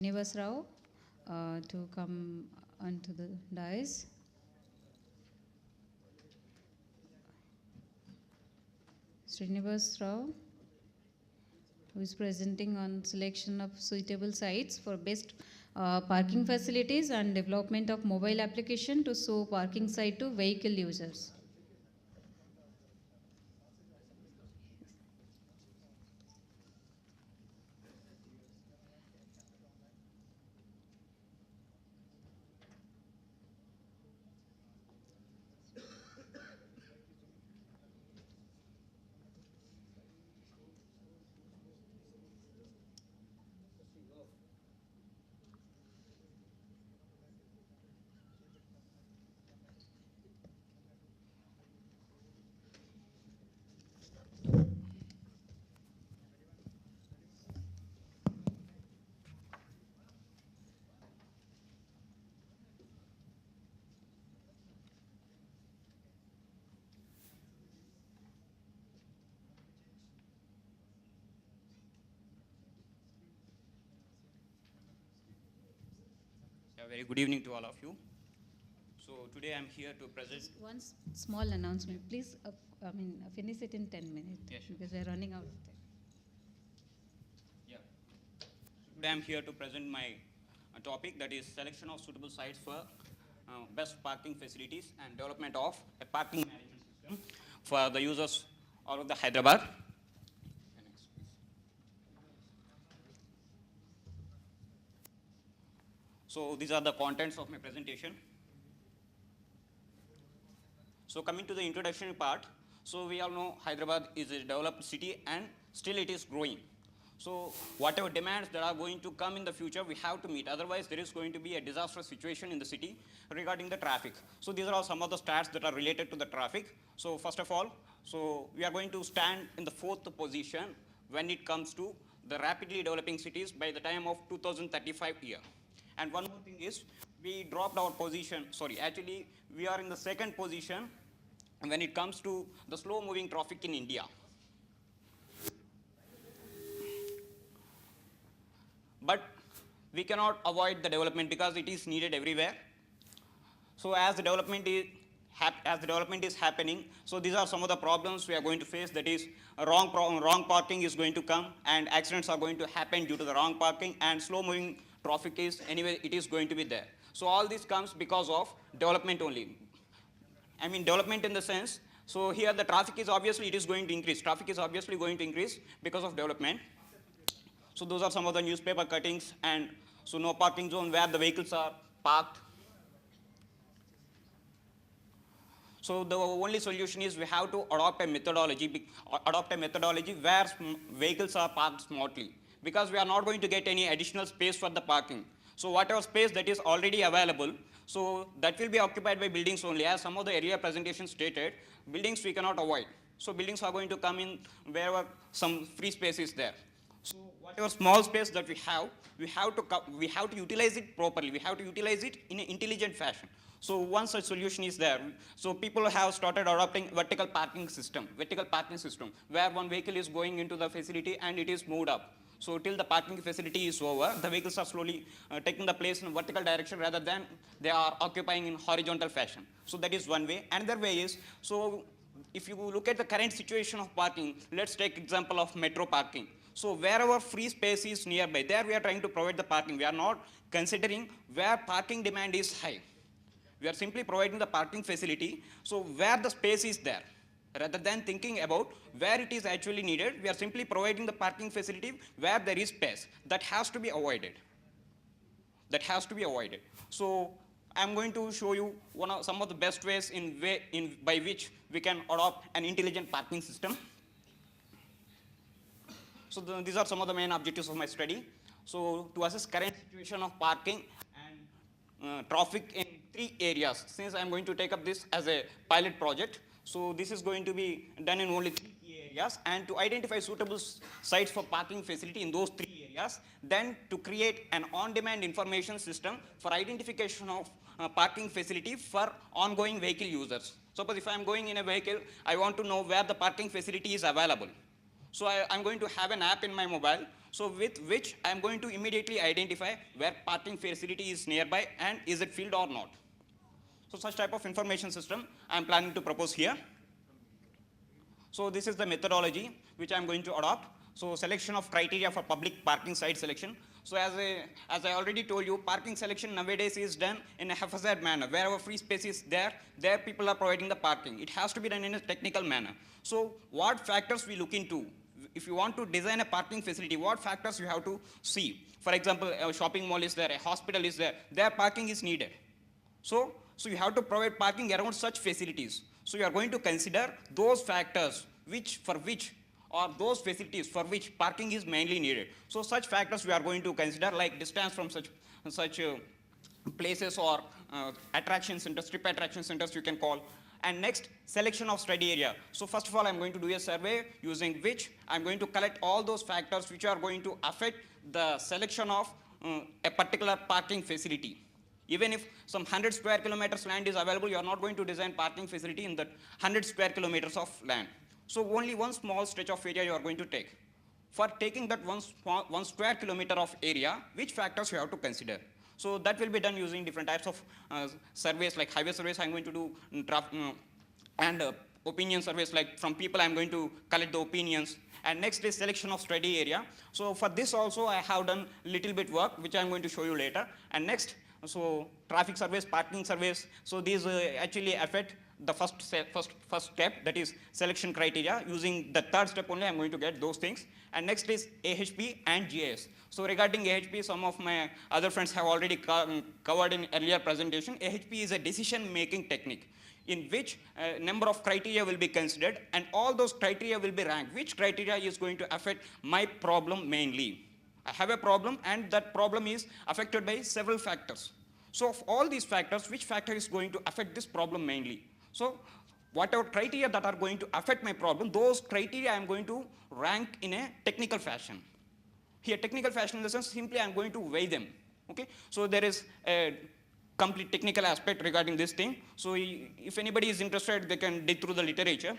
Srinivas Rao to come onto the dais. Srinivas Rao, who is presenting on selection of suitable sites for best parking facilities and development of mobile application to show parking site to vehicle users. Yeah, very good evening to all of you. So today I'm here to present. Just one small announcement, please. Finish it in 10 minutes because we're running out of time. Yeah. Today I'm here to present my topic, that is selection of suitable sites for best parking facilities and development of a parking management system for the users all of the Hyderabad. So these are the contents of my presentation. So coming to the introduction part, so we all know Hyderabad is a developed city and still it is growing. So whatever demands that are going to come in the future, we have to meet. Otherwise, there is going to be a disastrous situation in the city regarding the traffic. So these are all some of the stats that are related to the traffic. So first of all, so we are going to stand in the 4th position when it comes to the rapidly developing cities by the time of 2035 year. And one more thing is, we dropped our position, actually we are in the 2nd position when it comes to the slow moving traffic in India. But we cannot avoid the development because it is needed everywhere. So as the development is happening, so these are some of the problems we are going to face. That is, wrong parking is going to come, and accidents are going to happen due to the wrong parking, and slow moving traffic is anyway it is going to be there. So all this comes because of development only. I mean development in the sense, so here the traffic is obviously it is going to increase. Traffic is obviously going to increase because of development. So those are some of the newspaper cuttings, and so no parking zone where the vehicles are parked. So the only solution is we have to adopt a methodology where vehicles are parked smartly, because we are not going to get any additional space for the parking. So whatever space that is already available, so that will be occupied by buildings only. As some of the earlier presentations stated, buildings we cannot avoid. So buildings are going to come in wherever some free space is there. So whatever small space that we have to utilize it properly. We have to utilize it in an intelligent fashion. So one such solution is there. So people have started adopting vertical parking system, where one vehicle is going into the facility and it is moved up. So till the parking facility is over, the vehicles are slowly taking the place in vertical direction rather than they are occupying in horizontal fashion. So that is one way. Another way is, so if you look at the current situation of parking, let's take example of metro parking. So wherever free space is nearby, there we are trying to provide the parking. We are not considering where parking demand is high. We are simply providing the parking facility, so where the space is there. Rather than thinking about where it is actually needed, we are simply providing the parking facility where there is space. That has to be avoided. So I'm going to show you some of the best ways by which we can adopt an intelligent parking system. So these are some of the main objectives of my study. So to assess current situation of parking and traffic in 3 areas, since I'm going to take up this as a pilot project. So this is going to be done in only 3 key areas, and to identify suitable sites for parking facility in those 3 areas, then to create an on-demand information system for identification of parking facility for ongoing vehicle users. Suppose if I'm going in a vehicle, I want to know where the parking facility is available. So I'm going to have an app in my mobile. So with which I am going to immediately identify where parking facility is nearby and is it filled or not. So such type of information system I am planning to propose here. So this is the methodology which I am going to adopt. So selection of criteria for public parking site selection. So as I already told you, parking selection nowadays is done in a haphazard manner. Wherever free space is there people are providing the parking. It has to be done in a technical manner. So what factors we look into? If you want to design a parking facility, what factors you have to see? For example, a shopping mall is there, a hospital is there parking is needed. So you have to provide parking around such facilities. So you are going to consider those factors for which or those facilities for which parking is mainly needed. So such factors we are going to consider, like distance from such places or attraction centers, trip attraction centers you can call. And next, selection of study area. So first of all, I'm going to do a survey using which I'm going to collect all those factors which are going to affect the selection of a particular parking facility. Even if some 100 square kilometers land is available, you are not going to design parking facility in that 100 square kilometers of land. So only one small stretch of area you are going to take. For taking that one square kilometer of area, which factors you have to consider? So that will be done using different types of surveys, like highway surveys I'm going to do, and opinion surveys, like from people I'm going to collect the opinions. And next is selection of study area. So for this also I have done little bit work, which I'm going to show you later. And next, so traffic surveys, parking surveys. So these actually affect the first step, that is selection criteria. Using the third step only I'm going to get those things. And next is AHP and GIS. So regarding AHP, some of my other friends have already covered in earlier presentation. AHP is a decision making technique in which a number of criteria will be considered and all those criteria will be ranked. Which criteria is going to affect my problem mainly? I have a problem and that problem is affected by several factors. So of all these factors, which factor is going to affect this problem mainly? So whatever criteria that are going to affect my problem, those criteria I am going to rank in a technical fashion. Here, technical fashion in the sense, simply I am going to weigh them. Okay? So there is a complete technical aspect regarding this thing. So if anybody is interested, they can dig through the literature.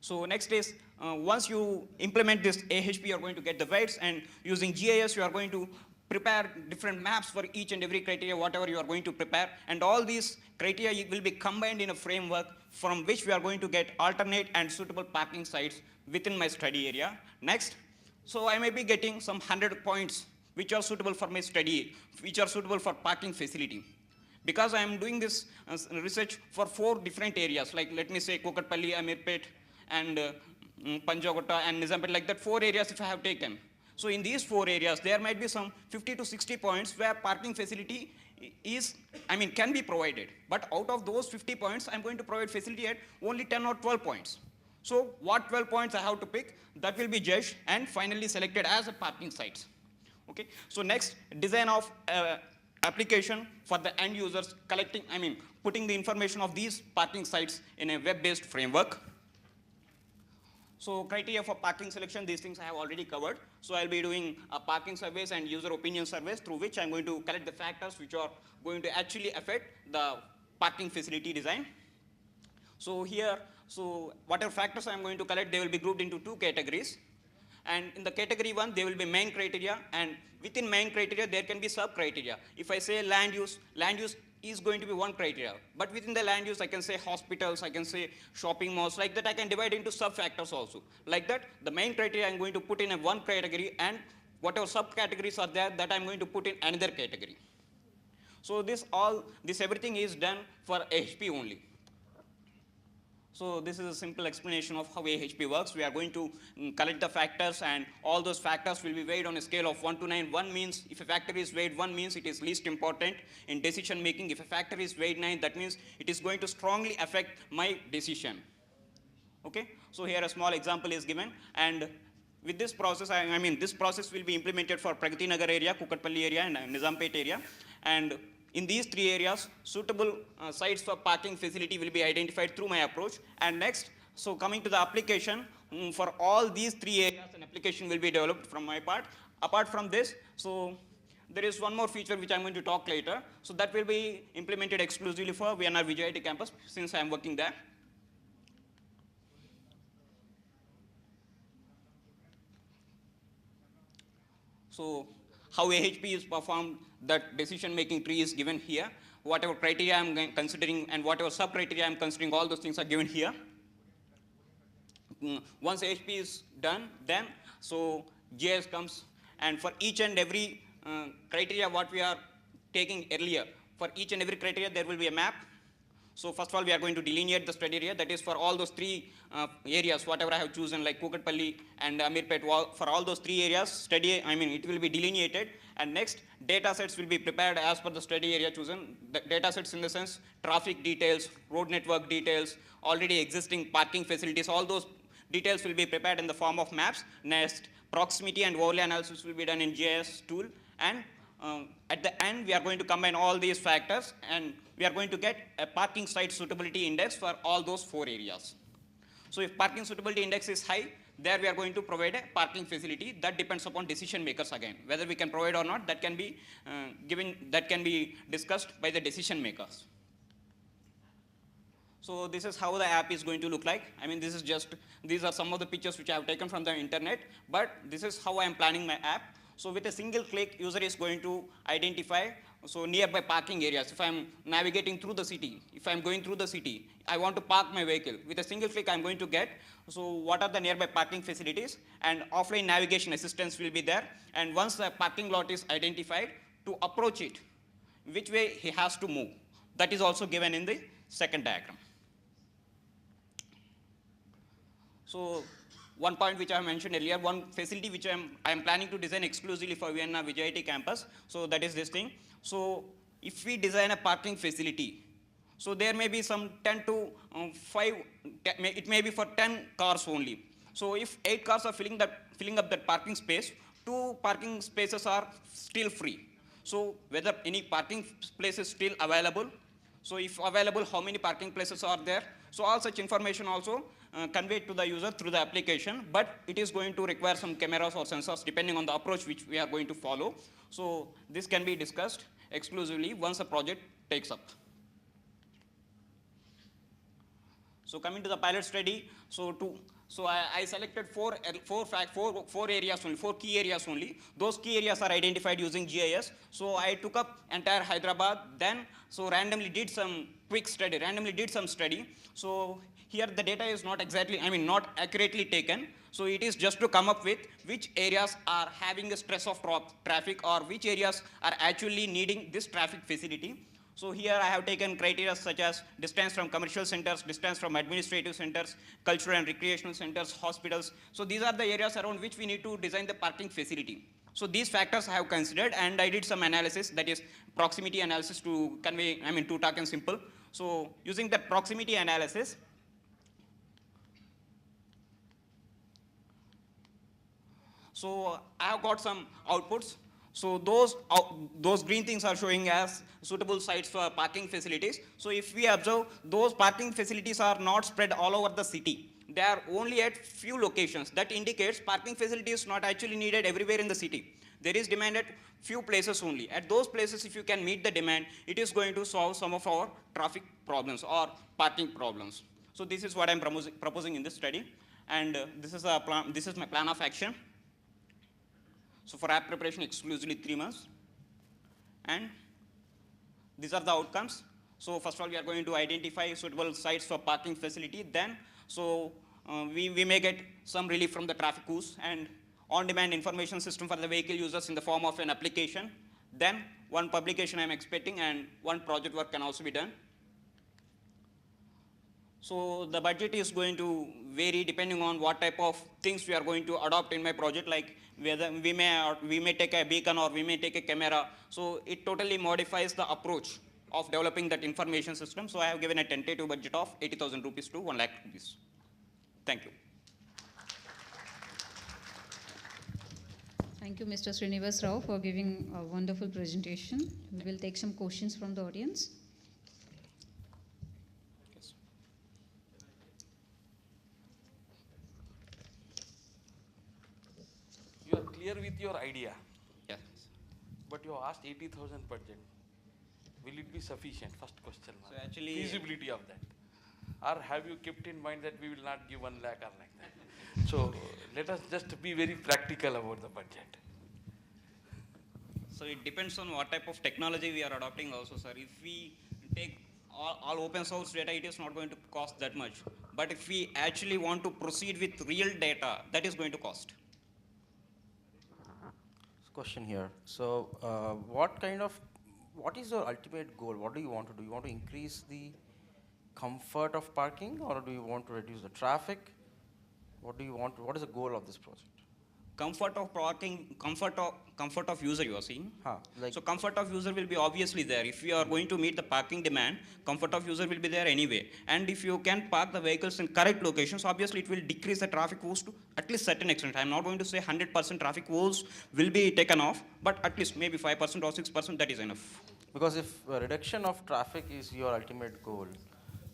So next is, once you implement this AHP, you are going to get the weights, and using GIS, you are going to prepare different maps for each and every criteria, whatever you are going to prepare. And all these criteria will be combined in a framework from which we are going to get alternate and suitable parking sites within my study area. Next, so I may be getting some 100 points which are suitable for my study, which are suitable for parking facility. Because I am doing this research for 4 different areas, like let me say Kukatpalli, Amirpet, and Panjagota and Nizampet, like that 4 areas if I have taken. So in these 4 areas, there might be some 50 to 60 points where parking facility can be provided. But out of those 50 points, I'm going to provide facility at only 10 or 12 points. So what 12 points I have to pick, that will be judged and finally selected as a parking sites. Okay. So next, design of application for the end users, putting the information of these parking sites in a web-based framework. So criteria for parking selection, these things I have already covered. So I'll be doing parking surveys and user opinion surveys through which I'm going to collect the factors which are going to actually affect the parking facility design. So here, so whatever factors I'm going to collect, they will be grouped into 2 categories. And in the category 1, there will be main criteria, and within main criteria, there can be sub-criteria. If I say land use is going to be one criteria. But within the land use, I can say hospitals, I can say shopping malls, like that I can divide into sub-factors also. Like that, the main criteria I'm going to put in a one category, and whatever sub-categories are there, that I'm going to put in another category. So this everything is done for AHP only. So this is a simple explanation of how AHP works. We are going to collect the factors, and all those factors will be weighed on a scale of 1 to 9. 1 means if a factor is weighed 1 means it is least important in decision making. If a factor is weighed 9, that means it is going to strongly affect my decision. Okay? So here a small example is given, and with this process, this process will be implemented for Pragati Nagar area, Kukatpalli area, and Nizampet area. And in these 3 areas, suitable sites for parking facility will be identified through my approach. And next, so coming to the application, for all these 3 areas, an application will be developed from my part. Apart from this, so there is one more feature which I'm going to talk later. So that will be implemented exclusively for VNR VJIT campus, since I'm working there. So how AHP is performed, that decision-making tree is given here. Whatever criteria I'm considering and whatever sub-criteria I'm considering, all those things are given here. Once AHP is done, then so GIS comes, and for each and every criteria what we are taking earlier, for each and every criteria there will be a map. So first of all, we are going to delineate the study area. That is for all those three areas, whatever I have chosen, like Kukatpalli and Amirpet. For all those three areas, it will be delineated. And next, data sets will be prepared as per the study area chosen. The data sets in the sense, traffic details, road network details, already existing parking facilities, all those details will be prepared in the form of maps. Next, proximity and overlay analysis will be done in GIS tool. And at the end, we are going to combine all these factors, and we are going to get a parking site suitability index for all those 4 areas. So if parking suitability index is high, there we are going to provide a parking facility. That depends upon decision makers again. Whether we can provide or not, that can be discussed by the decision makers. So this is how the app is going to look like. These are some of the pictures which I have taken from the internet, but this is how I am planning my app. So with a single click, user is going to identify nearby parking areas. If I'm navigating through the city, if I'm going through the city, I want to park my vehicle. With a single click, I'm going to get, what are the nearby parking facilities, and offline navigation assistance will be there. And once the parking lot is identified, to approach it, which way he has to move. That is also given in the second diagram. So one point which I mentioned earlier, one facility which I am planning to design exclusively for Vienna Vijayati campus. So that is this thing. So if we design a parking facility, so there may be some 10 to 5, it may be for 10 cars only. So if 8 cars are filling up that parking space, 2 parking spaces are still free. So whether any parking place is still available, so if available, how many parking places are there? So all such information also conveyed to the user through the application, but it is going to require some cameras or sensors depending on the approach which we are going to follow. So this can be discussed exclusively once a project takes up. So coming to the pilot study, I selected four areas only, 4 key areas only. Those key areas are identified using GIS. So I took up entire Hyderabad, then randomly did some study. So here the data is not accurately taken. So it is just to come up with which areas are having a stress of traffic, or which areas are actually needing this traffic facility. So here I have taken criteria such as distance from commercial centers, distance from administrative centers, cultural and recreational centers, hospitals. So these are the areas around which we need to design the parking facility. So these factors I have considered, and I did some analysis, that is proximity analysis, to convey, to talk in simple. So using that proximity analysis, so I have got some outputs. So those green things are showing as suitable sites for parking facilities. So if we observe, those parking facilities are not spread all over the city. They are only at few locations. That indicates parking facility is not actually needed everywhere in the city. There is demand at few places only. At those places, if you can meet the demand, it is going to solve some of our traffic problems or parking problems. So this is what I'm proposing in this study. And this is my plan of action. So for app preparation, exclusively 3 months. And these are the outcomes. So first of all, we are going to identify suitable sites for parking facility. Then, we may get some relief from the traffic coos, and on-demand information system for the vehicle users in the form of an application. Then one publication I'm expecting, and one project work can also be done. So the budget is going to vary depending on what type of things we are going to adopt in my project, like whether we may take a beacon or we may take a camera. So it totally modifies the approach of developing that information system. So I have given a tentative budget of 80,000 rupees to 1 lakh rupees. Thank you. Thank you, Mr. Srinivas Rao, for giving a wonderful presentation. We will take some questions from the audience. Yes. You are clear with your idea, Yes. but you asked 80,000 budget. Will it be sufficient? First question. So actually, feasibility of that. Or have you kept in mind that we will not give 1 lakh or like that? So let us just be very practical about the budget. So it depends on what type of technology we are adopting also, sir. If we take all open source data, it is not going to cost that much. But if we actually want to proceed with real data, that is going to cost. Question here. So, what is your ultimate goal? What do you want to do? You want to increase the comfort of parking, or do you want to reduce the traffic? What do you want? What is the goal of this project? Comfort of parking, comfort of user, you are saying? Like So comfort of user will be obviously there. If you are going to meet the parking demand, comfort of user will be there anyway. And if you can park the vehicles in correct locations, obviously it will decrease the traffic woes to at least certain extent. I'm not going to say 100% traffic woes will be taken off, but at least maybe 5% or 6%, that is enough. because if reduction of traffic is your ultimate goal,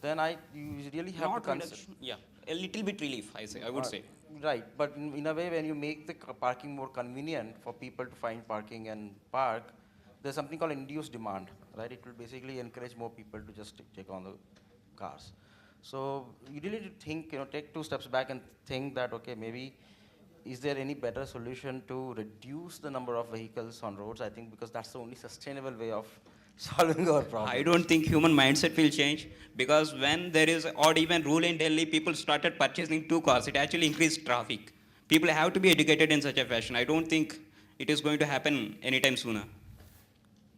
then you really have Not to consider. reduction, yeah, a little bit relief, I would say. Right, but in a way, when you make the parking more convenient for people to find parking and park, there's something called induced demand, right? It will basically encourage more people to just take on the cars. So you really need to think, take 2 steps back and think that, okay, maybe is there any better solution to reduce the number of vehicles on roads? I think because that's the only sustainable way of solving our problem. I don't think human mindset will change because when there is odd even rule in Delhi, people started purchasing 2 cars. It actually increased traffic. People have to be educated in such a fashion. I don't think it is going to happen anytime sooner.